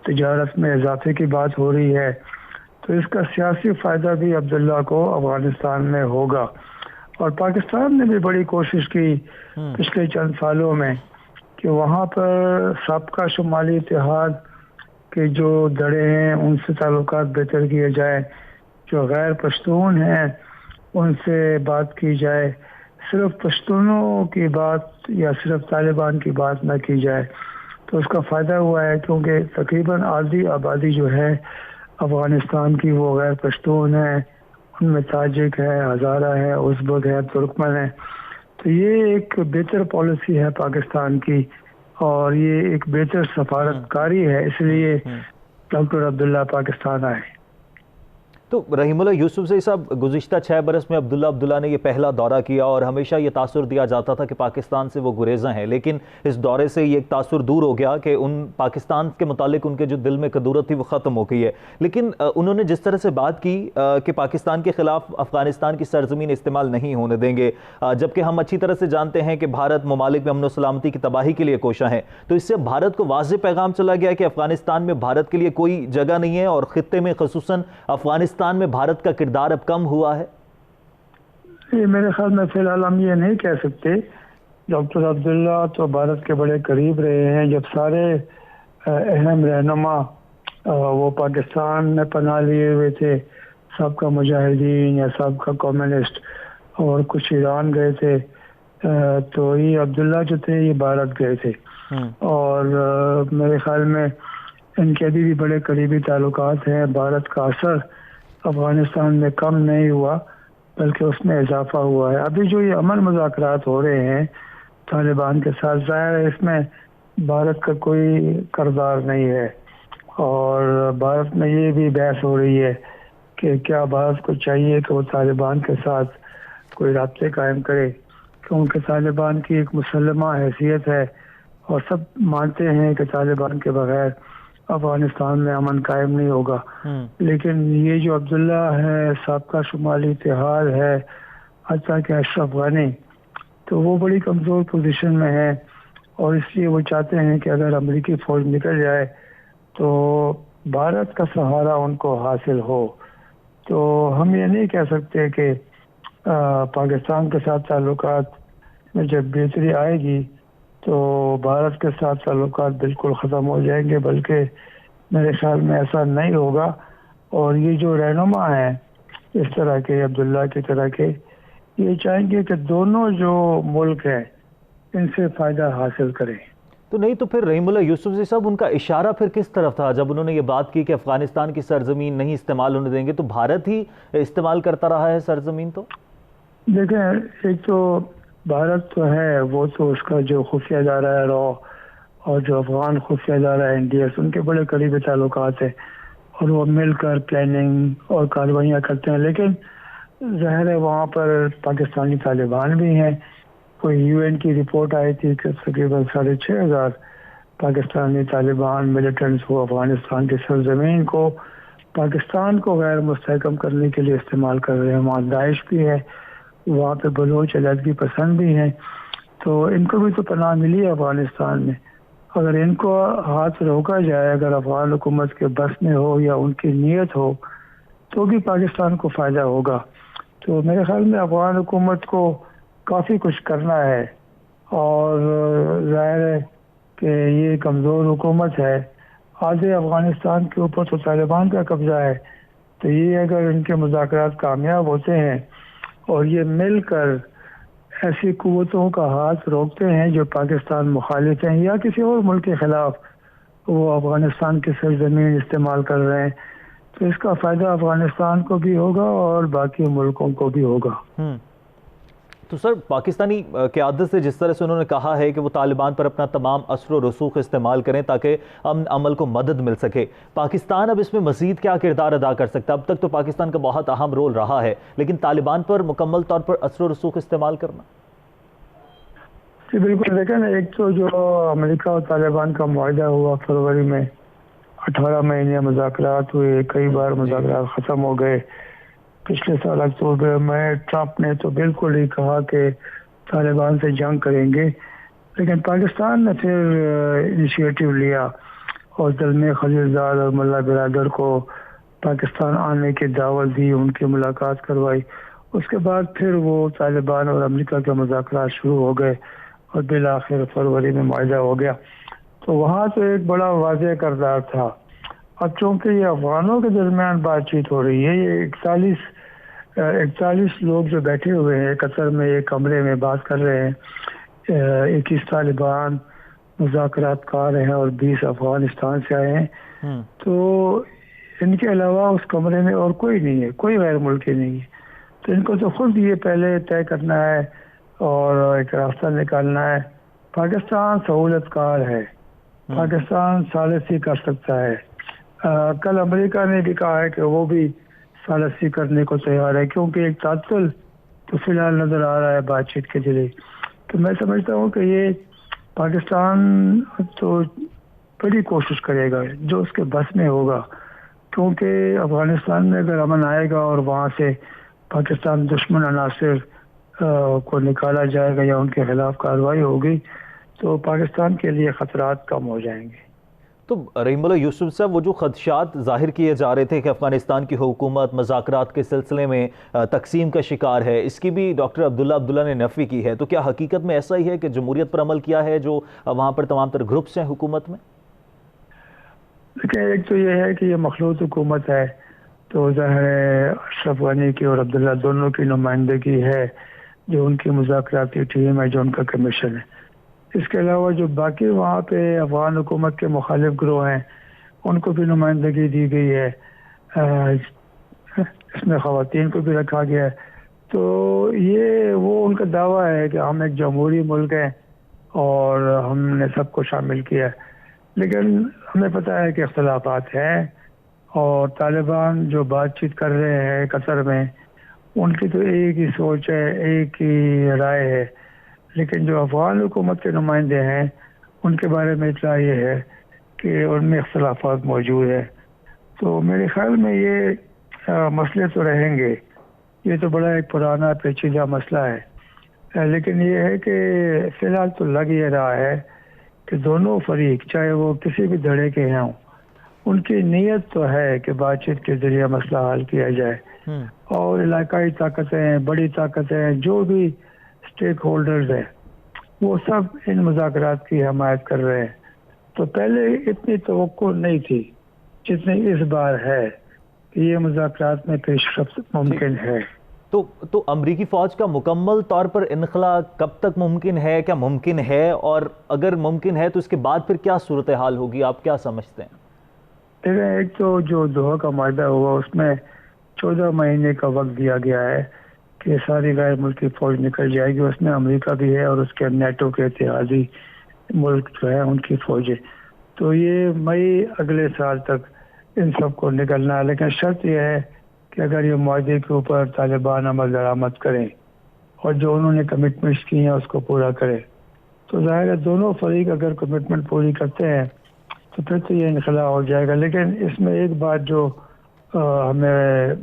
S3: तिजारत में इजाफे की बात हो रही है, तो इसका सियासी फ़ायदा भी अब्दुल्ला को अफ़गानिस्तान में होगा। और पाकिस्तान ने भी बड़ी कोशिश की पिछले चंद सालों में कि वहाँ पर साबका शुमाली इत्तेहाद के जो दड़े हैं उनसे ताल्लुकात बेहतर किए जाए, जो गैर पश्तून हैं उनसे बात की जाए, सिर्फ पश्तूनों की बात या सिर्फ तालिबान की बात ना की जाए। तो उसका फ़ायदा हुआ है, क्योंकि तकरीबन आधी आबादी जो है अफ़गानिस्तान की वो गैर पश्तून है, उनमें ताजिक है, हज़ारा है, उज़्बक है, तुर्कमन है। तो ये एक बेहतर पॉलिसी है पाकिस्तान की, और ये एक बेहतर सफारतकारी है, इसलिए डॉक्टर अब्दुल्ला पाकिस्तान आए।
S1: तो रहीमुल्लाह यूसुफज़ई साहब, गुज़िश्ता 6 बरस में अब्दुल्ला ने ये पहला दौरा किया और हमेशा ये तासुर दिया जाता था कि पाकिस्तान से वो गुरेज़ा हैं, लेकिन इस दौरे से ये एक तासुर दूर हो गया कि उन पाकिस्तान के मुतालिक उनके जो दिल में कदूरत थी वो ख़त्म हो गई है। लेकिन उन्होंने जिस तरह से बात की कि पाकिस्तान के ख़िलाफ़ अफ़गानिस्तान की सरज़मीन इस्तेमाल नहीं होने देंगे, जबकि हम अच्छी तरह से जानते हैं कि भारत ममालिक में अमन व सलामती की तबाही के लिए कोशा है, तो इससे भारत को वाज़ेह पैगाम चला गया कि अफ़गानिस्तान में भारत के लिए कोई जगह नहीं है और ख़ित्ते में ख़ुसूसन अफ़गानिस्तान में भारत का किरदार अब कम हुआ है।
S3: ये मेरे ख्याल में फिलहाल हम ये नहीं कह सकते। डॉक्टर अब्दुल्ला तो भारत के बड़े करीब रहे हैं। जब सारे अहम रहनुमा वो पाकिस्तान में पनाह लिए हुए थे, सबका मुजाहिदीन या सबका कम्युनिस्ट, और कुछ ईरान गए थे, तो ये अब्दुल्ला जो थे ये भारत गए थे। और मेरे ख्याल में इनके अभी भी बड़े करीबी ताल्लुकात हैं। भारत का असर अफ़गानिस्तान में कम नहीं हुआ, बल्कि उसमें इजाफा हुआ है। अभी जो ये अमन मुज़ाकरात हो रहे हैं तालिबान के साथ, ज़ाहिर है इसमें भारत का कोई किरदार नहीं है, और भारत में ये भी बहस हो रही है कि क्या भारत को चाहिए कि वो तालिबान के साथ कोई राब्ते कायम करे, क्योंकि तालिबान की एक मुसल्लमा हैसियत है और सब मानते हैं कि तालिबान के बगैर अफ़गानिस्तान में अमन कायम नहीं होगा। लेकिन ये जो अब्दुल्ला है, साबका शुमाली इत्तेहाद है, हत्ता कि अशरफ गनी, तो वो बड़ी कमज़ोर पोजीशन में है, और इसलिए वो चाहते हैं कि अगर अमेरिकी फ़ौज निकल जाए तो भारत का सहारा उनको हासिल हो। तो हम ये नहीं कह सकते कि पाकिस्तान के साथ ताल्लुकात में जब बेहतरी आएगी तो भारत के साथ ताल्लुकात बिल्कुल ख़त्म हो जाएंगे, बल्कि मेरे ख्याल में ऐसा नहीं होगा। और ये जो रहनुमा हैं इस तरह के, अब्दुल्ला की तरह के, ये चाहेंगे कि दोनों जो मुल्क हैं इनसे फ़ायदा हासिल करें।
S1: तो नहीं तो फिर रहीमुल्लाह यूसुफज़ई साहब, उनका इशारा फिर किस तरफ था जब उन्होंने ये बात की कि अफ़गानिस्तान की सरजमीन नहीं इस्तेमाल होने देंगे? तो भारत ही इस्तेमाल करता रहा है सरजमीन। तो
S3: देखें, एक तो भारत तो है, वो तो उसका जो खुफिया इदारा है रॉ, और जो अफ़गान खुफिया इदारा है NDS, उनके बड़े करीबी ताल्लुकात है, और वो मिलकर प्लानिंग और कार्रवाइयाँ करते हैं। लेकिन ज़ाहिर है वहाँ पर पाकिस्तानी तालिबान भी हैं। कोई UN की रिपोर्ट आई थी कि तकरीबन 6,500 पाकिस्तानी तालिबान मिलिटेंट्स को अफ़गानिस्तान की सरजमीन को पाकिस्तान को गैर मुस्तहकम करने के लिए इस्तेमाल कर रहे हैं। वहाँ दाइश भी है, वहाँ पे बलोच अलहदगी पसंद भी हैं, तो इनको भी तो पनाह मिली है अफ़गानिस्तान में। अगर इनको हाथ रोका जाए, अगर अफ़गान हुकूमत के बस में हो या उनकी नीयत हो, तो भी पाकिस्तान को फ़ायदा होगा। तो मेरे ख्याल में अफ़गान हुकूमत को काफ़ी कुछ करना है, और ज़ाहिर है कि ये कमज़ोर हुकूमत है। आधे अफ़गानिस्तान के ऊपर तो तालिबान का कब्ज़ा है, तो ये अगर इनके मुज़ाकरात कामयाब होते हैं और ये मिलकर ऐसी कुव्वतों का हाथ रोकते हैं जो पाकिस्तान मुखालिफ हैं या किसी और मुल्क के ख़िलाफ़ वो अफ़गानिस्तान की सरजमीन इस्तेमाल कर रहे हैं, तो इसका फ़ायदा अफ़गानिस्तान को भी होगा और बाकी मुल्कों को भी होगा।
S1: तो सर, पाकिस्तानी क़यादत से जिस तरह से उन्होंने कहा है कि वो तालिबान पर अपना तमाम असर व रसूख इस्तेमाल करें ताकि अमन अमल को मदद मिल सके, पाकिस्तान अब इसमें मज़ीद क्या किरदार अदा कर सकता है? अब तक तो पाकिस्तान का बहुत अहम रोल रहा है, लेकिन तालिबान पर मुकम्मल तौर पर असर व रसूख इस्तेमाल करना।
S3: जी बिल्कुल, देखें ना, एक तो जो अमेरिका और तालिबान का मुआहदा हुआ फरवरी में, 18 महीने मुज़ाकरात हुए, कई बार मुज़ाकरात ख़त्म हो गए। पिछले साल अक्टूबर में ट्रंप ने तो बिल्कुल ही कहा कि तालिबान से जंग करेंगे, लेकिन पाकिस्तान ने फिर इनिशिएटिव लिया और ज़ल्मे खलीलज़ाद और मुल्ला बिरादर को पाकिस्तान आने की दावत दी, उनकी मुलाकात करवाई। उसके बाद फिर वो तालिबान और अमेरिका के मुज़ाकरात शुरू हो गए और बिल आखिर फरवरी में मुआहदा हो गया। तो वहाँ तो एक बड़ा वाज़ेह किरदार था। अब चूँकि ये अफगानों के दरमियान बातचीत हो रही है, ये 41 लोग जो बैठे हुए हैं कतर में एक कमरे में बात कर रहे हैं, 21 तालिबान मुज़ाकरात कार हैं और 20 अफगानिस्तान से आए हैं। तो इनके अलावा उस कमरे में और कोई नहीं है, कोई गैर मुल्की नहीं है। तो इनको तो खुद ये पहले तय करना है और एक रास्ता निकालना है। पाकिस्तान सहूलतकार है, पाकिस्तान सालिसी कर सकता है। कल अमेरिका ने भी कहा है कि वो भी सालिसी करने को तैयार है, क्योंकि एक तात्तुल तो फिलहाल नज़र आ रहा है बातचीत के जरिए। तो मैं समझता हूँ कि ये पाकिस्तान तो बड़ी कोशिश करेगा जो उसके बस में होगा, क्योंकि अफ़गानिस्तान में अगर अमन आएगा और वहाँ से पाकिस्तान दुश्मन अनासिर को निकाला जाएगा या उनके खिलाफ कार्रवाई होगी तो पाकिस्तान के लिए ख़तरात कम हो जाएंगे।
S1: तो रहीमुल्लाह यूसुफ साहब, वो जो खदशात जाहिर किए जा रहे थे कि अफ़गानिस्तान की हुकूमत मज़ाकरात के सिलसिले में तकसीम का शिकार है, इसकी भी डॉक्टर अब्दुल्ला ने नफ़ी की है। तो क्या हकीकत में ऐसा ही है कि जमहूरियत पर अमल किया है जो वहाँ पर तमाम तर ग्रुप्स हैं हुकूमत में?
S3: देखिए, एक तो ये है कि ये मखलूत हुकूमत है, तो ज़ाहिर है अशरफ गनी की और अब्दुल्ला दोनों की नुमाइंदगी है, जो उनकी मुज़ाकराती टीम है, जो उनका कमीशन है। इसके अलावा जो बाकी वहाँ पे अफगान हुकूमत के मुखालिफ ग्रोह हैं उनको भी नुमाइंदगी दी गई है, इसमें ख़वातीन को भी रखा गया है। तो ये वो उनका दावा है कि हम एक जमहूरी मुल्क हैं और हमने सबको शामिल किया है, लेकिन हमें पता है कि इख्तलाफात हैं और तालिबान जो बातचीत कर रहे हैं कतर में, उनकी तो एक ही सोच है, एक ही राय है, लेकिन जो अफगान हुकूमत के नुमाइंदे हैं उनके बारे में इतना ये है कि उनमें इख्तलाफात मौजूद है। तो मेरे ख्याल में ये मसले तो रहेंगे, ये तो बड़ा एक पुराना पेचीदा मसला है, लेकिन ये है कि फ़िलहाल तो लग ये रहा है कि दोनों फरीक चाहे वो किसी भी धड़े के हों, उनकी नीयत तो है कि बातचीत के ज़रिए मसला हल किया जाए और इलाकाई ताकतें, बड़ी ताकतें, जो भी स्टेक होल्डर्स हैं, वो सब इन मुज़ाकरात की हमायत कर रहे हैं। तो पहले इतनी तवक्को नहीं थी जितनी इस बार है कि ये मुज़ाकरात में पेशरफ्त मुमकिन है।
S1: तो अमरीकी फ़ौज का मुकम्मल तौर पर इनखला कब तक मुमकिन है, क्या मुमकिन है, और अगर मुमकिन है तो इसके बाद फिर क्या सूरत हाल होगी, आप क्या समझते हैं?
S3: देखिए, एक तो जो दोहा का मायदा हुआ उसमें 14 महीने का वक्त दिया गया है कि सारी गैर मुल्की फ़ौज निकल जाएगी। उसमें अमेरिका भी है और उसके नेटो के इत्तेहादी मुल्क जो है उनकी फ़ौजें। तो ये मई अगले साल तक इन सब को निकलना है, लेकिन शर्त यह है कि अगर ये मुआहदे के ऊपर तालिबान अमल दरामद करें और जो उन्होंने कमिटमेंट्स की हैं उसको पूरा करें, तो ज़ाहिर है दोनों फरीक अगर कमिटमेंट पूरी करते हैं तो फिर तो ये इनखला हो जाएगा। लेकिन इसमें एक बात जो हमें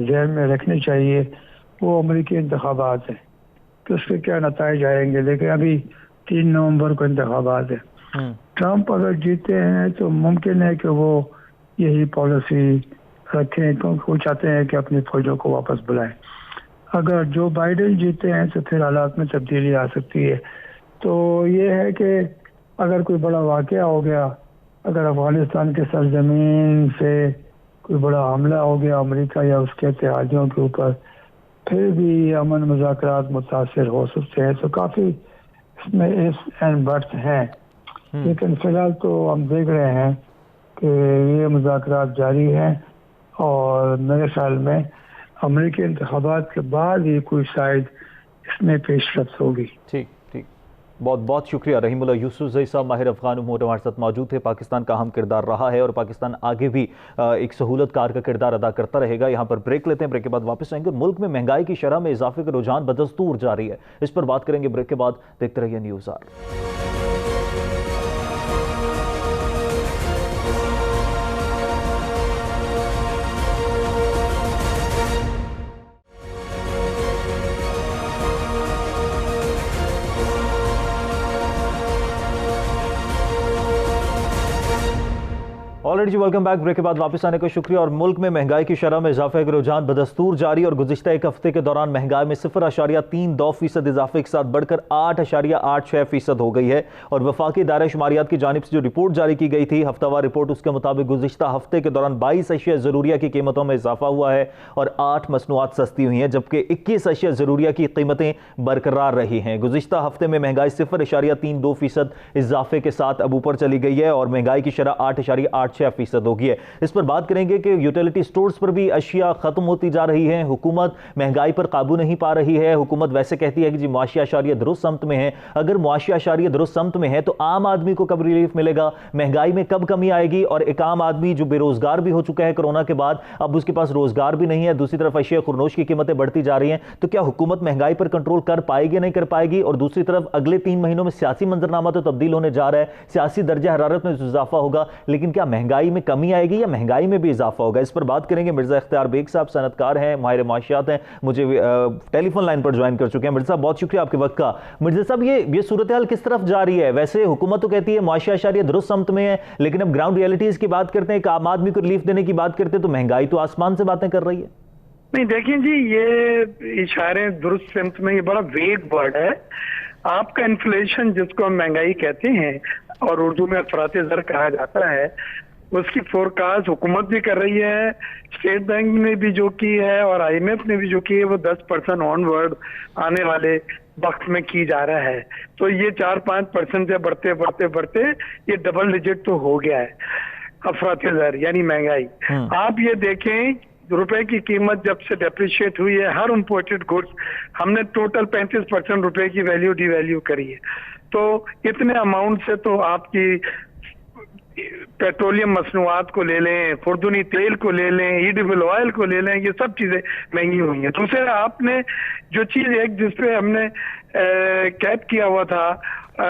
S3: ज़हन में रखनी चाहिए वो अमेरिकी इंतखाबात हैं कि उसके क्या नताइज आएंगे। लेकिन अभी 3 नवंबर को इंतखाबात है। ट्रंप अगर जीते हैं तो मुमकिन है कि वो यही पॉलिसी रखें, क्योंकि वो चाहते हैं कि अपनी फौजों को वापस बुलाएं। अगर जो बाइडेन जीते हैं तो फिर हालात में तब्दीली आ सकती है। तो ये है कि अगर कोई बड़ा वाक़या हो गया, अगर अफ़गानिस्तान के सरजमीन से कोई बड़ा हमला हो गया अमेरिका या उसके इत्तेहादियों के ऊपर, फिर भी अमन मुज़ाकरात मुतासिर हो सकते हैं। तो काफ़ी इसमें इफ्स एंड बट्स हैं, लेकिन फ़िलहाल तो हम देख रहे हैं कि ये मुज़ाकरात जारी हैं और मेरे ख्याल में अमेरिकी इंतखाबात के बाद ही कोई शायद इसमें पेशरफ्त होगी।
S1: ठीक ठीक, बहुत बहुत शुक्रिया रहीमुल्लाह यूसुफजई साहब, माहिर अफगान उम्मीद हमारे साथ मौजूद थे। पाकिस्तान का अहम किरदार रहा है और पाकिस्तान आगे भी एक सहूलतकार का किरदार अदा करता रहेगा। यहाँ पर ब्रेक लेते हैं, ब्रेक के बाद वापस आएंगे। मुल्क में महंगाई की शरह में इजाफे का रुझान बदस्तूर जारी है, इस पर बात करेंगे ब्रेक के बाद। देखते रहिए न्यूज़ आर। ऑलरेडी जी, वेलकम बैक। ब्रेक के बाद वापस आने का शुक्रिया। और मुल्क में महंगाई की शरह में इजाफे का रुझान बदस्तूर जारी और गुज़िश्ता एक हफ्ते के दौरान महंगाई में 0.32% इजाफे के साथ बढ़कर 8.86% हो गई है। और वफाकी इदारे शुमारियात की जानिब से जो रिपोर्ट जारी की गई थी, हफ्तावार रिपोर्ट, उसके मुताबिक गुज़िश्ता हफ्ते के दौरान 22 अशिया ज़रूरिया की कीमतों में इजाफा हुआ है और 8 मसनूआत सस्ती हुई हैं, जबकि 21 अशिया ज़रूरिया की कीमतें बरकरार रही हैं। गुज़िश्ता हफ्ते में महंगाई 0.32% इजाफे के साथ अब ऊपर चली गई है और महंगाई की शरह 8.86% होगी है। इस पर बात करेंगे कि यूटिलिटी स्टोर्स पर भी अशिया खत्म होती जा रही हैं। हुकूमत महंगाई पर काबू नहीं पा रही है। हुकूमत वैसे कहती है कि जी मुआशी आशारिया दुरुस्त समत में है। अगर मुआशी आशारिया दुरुस्त समत में है तो आम आदमी को कब रिलीफ मिलेगा, महंगाई में कब कमी आएगी? और एक आम आदमी जो बेरोजगार भी हो चुका है कोरोना के बाद, अब उसके पास रोजगार भी नहीं है। दूसरी तरफ अशिया खुरनोश की कीमतें बढ़ती जा रही हैं। तो क्या हुकूमत महंगाई पर कंट्रोल कर पाएगी, नहीं कर पाएगी? और दूसरी तरफ अगले 3 महीनों में सियासी मंजरनामा तो तब्दील होने जा रहा है, सियासी दर्जा हरारत में इजाफा होगा, लेकिन क्या महंगाई में कमी आएगी या महंगाई में भी इजाफा होगा? इस पर बात करेंगे। मिर्जा इख्तियार बेग साहब सनतकार हैं, माहिर माशियात हैं, मुझे टेलीफोन लाइन पर ज्वाइन कर चुके हैं। मिर्जा साहब, बहुत शुक्रिया आपके वक्त का। मिर्जा साहब, ये सूरत हाल किस तरफ जा रही है? वैसे हुकूमत तो कहती है मुआशी आशारिया दुरुस्त समत में है, लेकिन अब ग्राउंड रियलिटीज की बात करते हैं, एक आम आदमी को रिलीफ देने की बात करते हैं तो महंगाई तो आसमान से बातें कर रही है।
S4: नहीं, देखिए जी, ये इशारे दुरुस्त समत में, ये बड़ा वेग वर्ड है। आपका इन्फ्लेशन, जिसको हम महंगाई कहते हैं और उर्दू में अफराते ज़र कहा जाता है, उसकी फोरकास्ट हुकूमत भी कर रही है, स्टेट बैंक ने भी जो की है और IMF ने भी जो की है, वो 10% ऑनवर्ड आने वाले वक्त में की जा रहा है। तो ये 4-5% से बढ़ते बढ़ते बढ़ते ये डबल डिजिट तो हो गया है अफराते ज़र यानी महंगाई। आप ये देखें, रुपए की कीमत जब से डेप्रिशिएट हुई है, हर इम्पोर्टेड गुड्स हमने टोटल 35% रुपए की वैल्यू डिवैल्यू करी है। तो इतने अमाउंट से तो आपकी पेट्रोलियम मसनूआत को ले लें, खुर्दुनी तेल को ले लें, एडिबल ऑयल को ले लें, ये सब चीजें महंगी हुई हैं। दूसरे, आपने जो चीज एक जिसपे हमने कैप किया हुआ था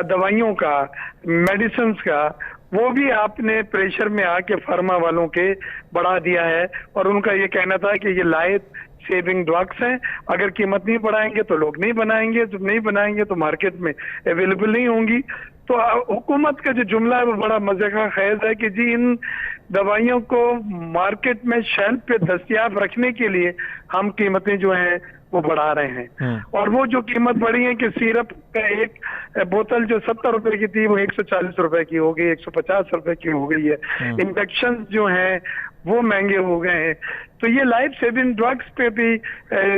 S4: दवाइयों का, मेडिसिन का, वो भी आपने प्रेशर में आके फार्मा वालों के बढ़ा दिया है। और उनका ये कहना था कि ये लाइफ सेविंग ड्रग्स हैं, अगर कीमत नहीं बढ़ाएंगे तो लोग नहीं बनाएंगे, जब नहीं बनाएंगे तो मार्केट में अवेलेबल नहीं होंगी। तो हुकूमत का जो जुमला है वो बड़ा मजे का खेज है कि जी इन दवाइयों को मार्केट में शेल्फ पे दस्तयाब रखने के लिए हम कीमतें जो हैं वो बढ़ा रहे हैं। और वो जो कीमत बढ़ी है कि सिरप का एक बोतल जो 70 रुपए की थी वो 140 रुपए की हो गई, 150 रुपए की हो गई है। इंजेक्शन जो हैं वो महंगे हो गए हैं। तो ये लाइफ सेविंग ड्रग्स पे भी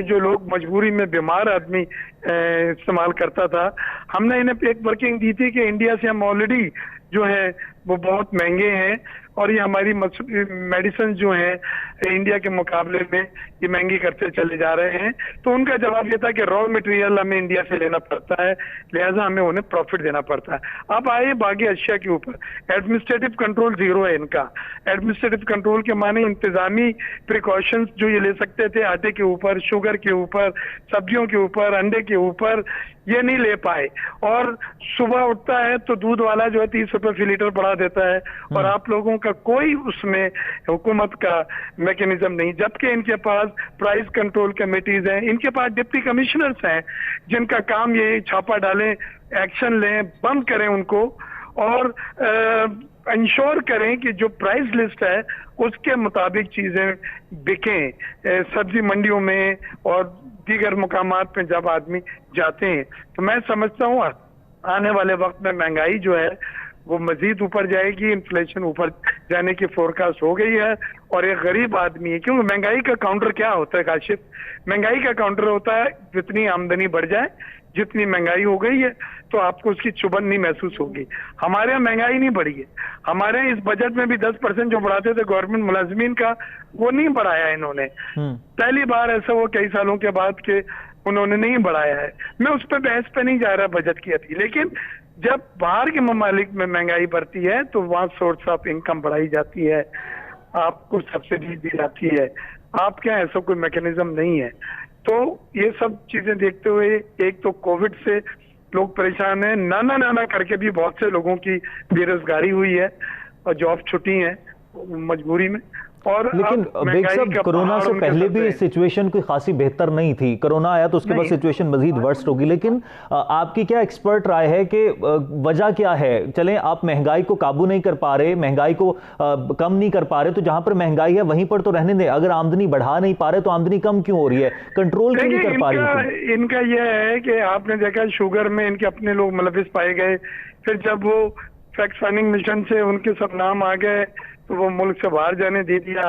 S4: जो लोग मजबूरी में बीमार आदमी इस्तेमाल करता था, हमने इन्हें एक वर्किंग दी थी कि इंडिया से हम ऑलरेडी जो है वो बहुत महंगे हैं और ये हमारी मेडिसिन जो है इंडिया के मुकाबले में ये महंगी करते चले जा रहे हैं। तो उनका जवाब ये था कि रॉ मटेरियल हमें इंडिया से लेना पड़ता है, लिहाजा हमें उन्हें प्रॉफिट देना पड़ता है। अब आइए बाकी अशिया के ऊपर, एडमिनिस्ट्रेटिव कंट्रोल जीरो है इनका। एडमिनिस्ट्रेटिव कंट्रोल के माने इंतजामी प्रिकॉशंस जो ये ले सकते थे आटे के ऊपर, शुगर के ऊपर, सब्जियों के ऊपर, अंडे के ऊपर, ये नहीं ले पाए। और सुबह उठता है तो दूध वाला जो है 30 रुपए फी लीटर बढ़ा देता है और आप लोगों का कोई उसमें हुकूमत का मैकेनिज्म नहीं, जबकि इनके पास प्राइस कंट्रोल कमेटीज हैं, इनके पास डिप्टी कमिश्नर्स हैं जिनका काम ये छापा डालें, एक्शन लें, बंद करें उनको और इंश्योर करें कि जो प्राइस लिस्ट है उसके मुताबिक चीजें बिकें सब्जी मंडियों में और दीगर मुकामात पे जब आदमी जाते हैं। तो मैं समझता हूँ आने वाले वक्त में महंगाई जो है वो मजीद ऊपर जाएगी, इन्फ्लेशन ऊपर जाने की फोरकास्ट हो गई है। और एक गरीब आदमी है, क्योंकि महंगाई का काउंटर क्या होता है काशिफ? महंगाई का काउंटर होता है जितनी आमदनी बढ़ जाए, जितनी महंगाई हो गई है तो आपको उसकी चुभन नहीं महसूस होगी। हमारे यहाँ महंगाई नहीं बढ़ी है, हमारे इस बजट में भी 10% जो बढ़ाते थे गवर्नमेंट मुलाजमीन का वो नहीं बढ़ाया इन्होंने। पहली बार ऐसा वो कई सालों के बाद के उन्होंने नहीं बढ़ाया है। मैं उस पर बहस पे नहीं जा रहा बजट की थी, लेकिन जब बाहर के ममालिक में महंगाई बढ़ती है तो वहाँ सोर्स ऑफ इनकम बढ़ाई जाती है, आपको सब्सिडी दी जाती है। आपके यहाँ ऐसा कोई मैकेनिज्म नहीं है। तो ये सब चीजें देखते हुए, एक तो कोविड से लोग परेशान हैं, नाना करके भी बहुत से लोगों की बेरोजगारी हुई है और जॉब छुट्टी है मजबूरी में। और
S1: लेकिन बेग साहब, कोरोना से पहले भी सिचुएशन कोई खासी बेहतर नहीं थी। कोरोना आया तो उसके बाद सिचुएशन मजीद वर्स्ट होगी। लेकिन आपकी क्या एक्सपर्ट राय है कि वजह क्या है? चलें, आप महंगाई को काबू नहीं कर पा रहे, महंगाई को कम नहीं कर पा रहे, तो जहां पर महंगाई है वहीं पर तो रहने दें। अगर आमदनी बढ़ा नहीं पा रहे तो आमदनी कम क्यों हो रही है? कंट्रोल क्यों नहीं कर पा रही?
S4: इनका यह है कि आपने देखा शुगर में इनके अपने लोग मुलविस पाए गए, फिर जब वो फैक्ट फाइंडिंग मिशन से उनके सब नाम आ गए तो वो मुल्क से बाहर जाने दे दिया।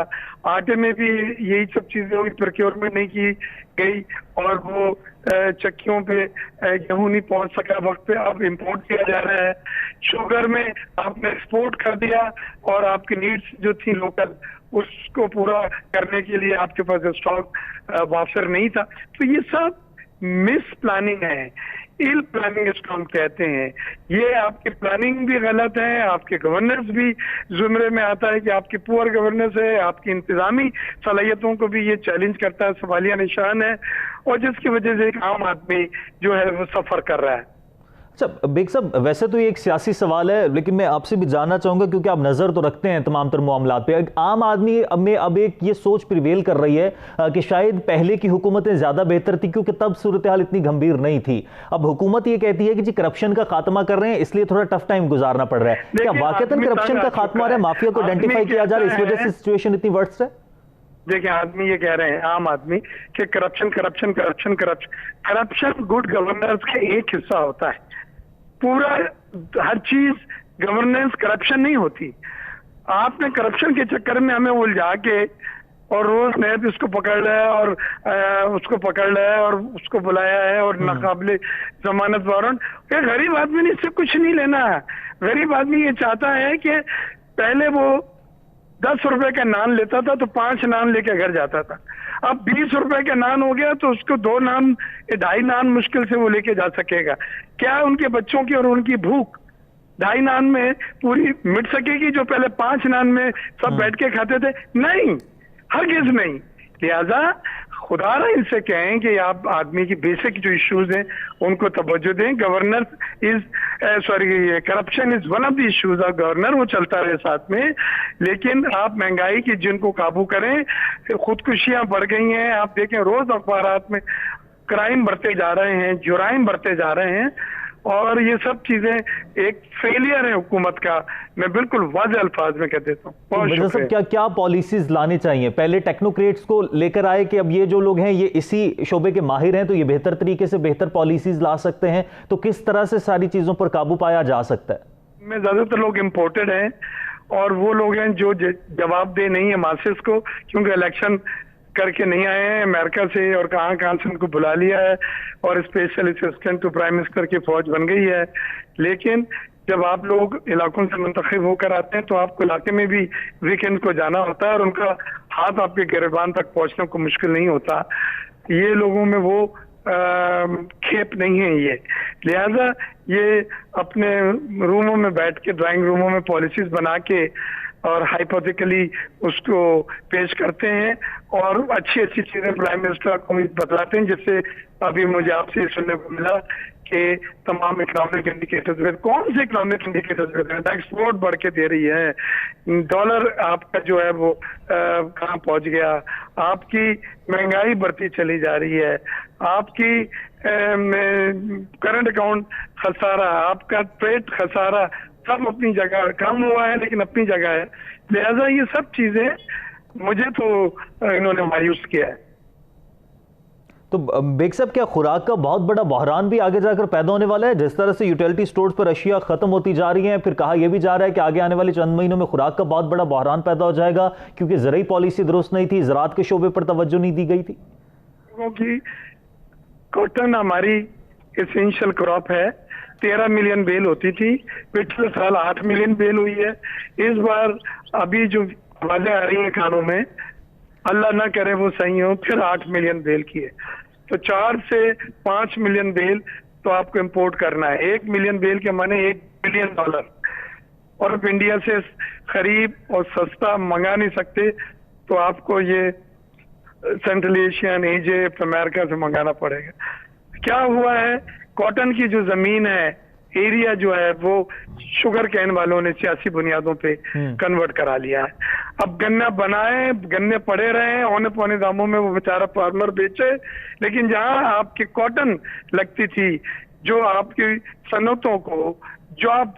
S4: आटे में भी यही सब चीजें हुई, प्रोक्योरमेंट नहीं की गई और वो चक्कियों पे गेहूं नहीं पहुंच सका वक्त पे, अब इंपोर्ट किया जा रहा है। शुगर में आपने एक्सपोर्ट कर दिया और आपकी नीड्स जो थी लोकल उसको पूरा करने के लिए आपके पास स्टॉक वाफर नहीं था। तो ये सब मिस प्लानिंग है, इल प्लानिंग इसको हम कहते हैं। ये आपकी प्लानिंग भी गलत है, आपके गवर्नेंस भी जुमरे में आता है कि आपकी पुअर गवर्नेंस है, आपकी इंतजामी सलाहियतों को भी ये चैलेंज करता है, सवालिया निशान है, और जिसकी वजह से एक आम आदमी जो है वो सफर कर रहा है।
S1: अच्छा बेग साहब, वैसे तो ये एक सियासी सवाल है, लेकिन मैं आपसे भी जानना चाहूंगा क्योंकि आप नजर तो रखते हैं तमाम तर मामलात पे। आम आदमी में अब एक ये सोच प्रिवेल कर रही है कि शायद पहले की हुकूमतें ज्यादा बेहतर थी क्योंकि तब सूरत हाल इतनी गंभीर नहीं थी। अब हुकूमत ये कहती है कि जी करप्शन का खात्मा कर रहे हैं, इसलिए थोड़ा टफ टाइम गुजारना पड़ रहा है। क्या वाकईतन करप्शन का खात्मा हो रहा है, माफिया को आइडेंटिफाई किया जा रहा है, इस वजह से सिचुएशन इतनी वर्स्ट है?
S4: देखिए, आदमी ये कह रहे हैं, आम आदमी, कि करप्शन गुड गवर्नेंस का एक हिस्सा होता है। पूरा हर चीज गवर्नेंस करप्शन नहीं होती। आपने करप्शन के चक्कर में हमें उलझा के और रोज नए इसको पकड़ रहा है और उसको पकड़ रहा है और उसको बुलाया है और नाकाबिले जमानत वारंट। ये गरीब आदमी ने इससे कुछ नहीं लेना है। गरीब आदमी ये चाहता है कि पहले वो 10 रुपए का नान लेता था तो 5 नान लेके घर जाता था, अब 20 रुपए का नान हो गया तो उसको 2 नान 2.5 नान मुश्किल से वो लेके जा सकेगा। क्या उनके बच्चों की और उनकी भूख 2.5 नान में पूरी मिट सकेगी जो पहले 5 नान में सब बैठ के खाते थे? नहीं, हरगिज़ नहीं। लिहाजा खुदारा इनसे कहें कि आप आदमी की बेसिक जो इश्यूज हैं उनको तवज्जो दें। Governance is corruption is one of the issues of governor, वो चलता रहे साथ में, लेकिन आप महंगाई की जिनको काबू करें। खुदकुशियां बढ़ गई हैं, आप देखें रोज अखबारात में क्राइम बढ़ते जा रहे हैं, जुराइम बढ़ते जा रहे हैं, और ये सब चीजें एक फेलियर है हुकूमत का। मैं बिल्कुल वाज़ेह अल्फाज में कह देता हूँ।
S1: क्या क्या पॉलिसीज लानी चाहिए? पहले टेक्नोक्रेट्स को लेकर आए कि अब ये जो लोग हैं ये इसी शोबे के माहिर हैं तो ये बेहतर तरीके से बेहतर पॉलिसीज ला सकते हैं, तो किस तरह से सारी चीजों पर काबू पाया जा सकता है?
S4: में ज्यादातर लोग इम्पोर्टेड हैं और वो लोग हैं जो जवाबदेह नहीं है मासेस को, क्योंकि इलेक्शन करके नहीं आए हैं अमेरिका से और कहां से उनको बुला लिया है और special assistant to prime minister की फौज बन गई है। लेकिन जब आप लोग इलाकों से मुंतखब होकर आते हैं तो आपको इलाके में भी वीकेंड को जाना होता है और उनका हाथ आपके गिरबान तक पहुंचने को मुश्किल नहीं होता। ये लोगों में वो खेप नहीं है ये। लिहाजा ये अपने रूमों में बैठ के, ड्राइंग रूमों में पॉलिसीज बना के और हाइपोथेटिकली उसको पेश करते हैं और अच्छी चीजें प्राइम मिनिस्टर को बतलाते हैं, जिससे अभी मुझे आपसे सुनने को मिला कि तमाम इकोनॉमिक इंडिकेटर्स, कौन से इकोनॉमिक इंडिकेटर्स? एक्सपोर्ट बढ़ के दे रही है, डॉलर आपका जो है वो कहाँ पहुंच गया, आपकी महंगाई बढ़ती चली जा रही है, आपकी करंट अकाउंट खसारा, आपका ट्रेड खसारा, सब अपनी जगह, कम हुआ है लेकिन अपनी जगह है। लिहाजा ये सब चीजें मुझे तो इन्होंने मायूस किया है।
S1: तो बेग साहब, क्या खुराक का बहुत बड़ा बहरान भी आगे जाकर पैदा होने वाला है? जिस तरह से यूटिलिटी स्टोर्स पर अशिया खत्म होती जा रही हैं, फिर कहा यह भी जा रहा है कि आगे आने वाले चंद महीनों में खुराक का बहुत बड़ा बहरान पैदा हो जाएगा क्योंकि ज़राई पॉलिसी दुरुस्त नहीं थी, ज़राअत के शोबे पर तवज्जो नहीं दी गई थी।
S4: क्योंकि कॉटन हमारी एसेंशियल क्रॉप है, 13 मिलियन बेल होती थी, पिछले साल 8 मिलियन बेल हुई है। इस बार अभी जो आवाजें आ रही हैं कानों में, अल्लाह ना करे वो सही हो, फिर 8 मिलियन बेल की है। तो 4 से 5 मिलियन बेल तो आपको इंपोर्ट करना है। 1 मिलियन बेल के माने $1 बिलियन, और आप इंडिया से करीब और सस्ता मंगा नहीं सकते, तो आपको ये सेंट्रल एशियन, इजिप्ट, अमेरिका से मंगाना पड़ेगा। क्या हुआ है, कॉटन की जो जमीन है, एरिया जो है, वो शुगर कैन वालों ने सियासी बुनियादों पे कन्वर्ट करा लिया है। अब गन्ना बनाए, गन्ने पड़े रहे, औने पौने दामों में वो बेचारा फार्मर बेचे, लेकिन जहां आपकी कॉटन लगती थी, जो आपकी सनतों को जॉब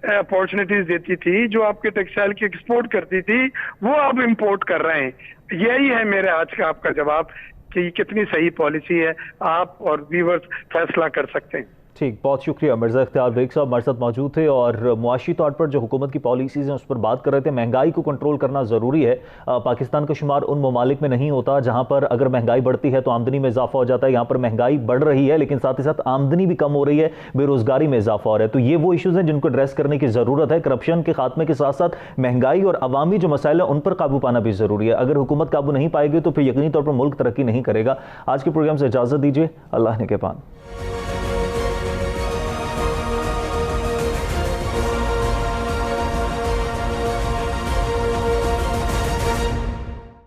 S4: अपॉर्चुनिटीज देती थी, जो आपके टेक्सटाइल की एक्सपोर्ट करती थी, वो अब इंपोर्ट कर रहे हैं। यही है मेरे आज का आपका जवाब कि कितनी सही पॉलिसी है। आप और व्यूअर्स फैसला कर सकते हैं।
S1: ठीक, बहुत शुक्रिया। मिर्ज़ा इख्तियार बेग साहब हमारे साथ मौजूद थे और मुआशी तौर पर जो हुकूमत की पॉलिसीज़ हैं उस पर बात कर रहे थे। महंगाई को कंट्रोल करना ज़रूरी है। पाकिस्तान का शुमार उन ममालिक में नहीं होता जहाँ पर अगर महंगाई बढ़ती है तो आमदनी में इजाफा हो जाता है। यहाँ पर महंगाई बढ़ रही है लेकिन साथ ही साथ आमदनी भी कम हो रही है, बेरोज़गारी में इजाफा हो रहा है। तो ये वो इशूज़ हैं जिनको एड्रेस करने की ज़रूरत है। करप्शन के खात्मे के साथ साथ महंगाई और अवामी जो मसाइल हैं उन पर काबू पाना भी ज़रूरी है। अगर हुकूमत काबू नहीं पाएगी तो फिर यकीनी तौर पर मुल्क तरक्की नहीं करेगा। आज के प्रोग्राम से इजाज़त दीजिए। अल्लाह ने के पान।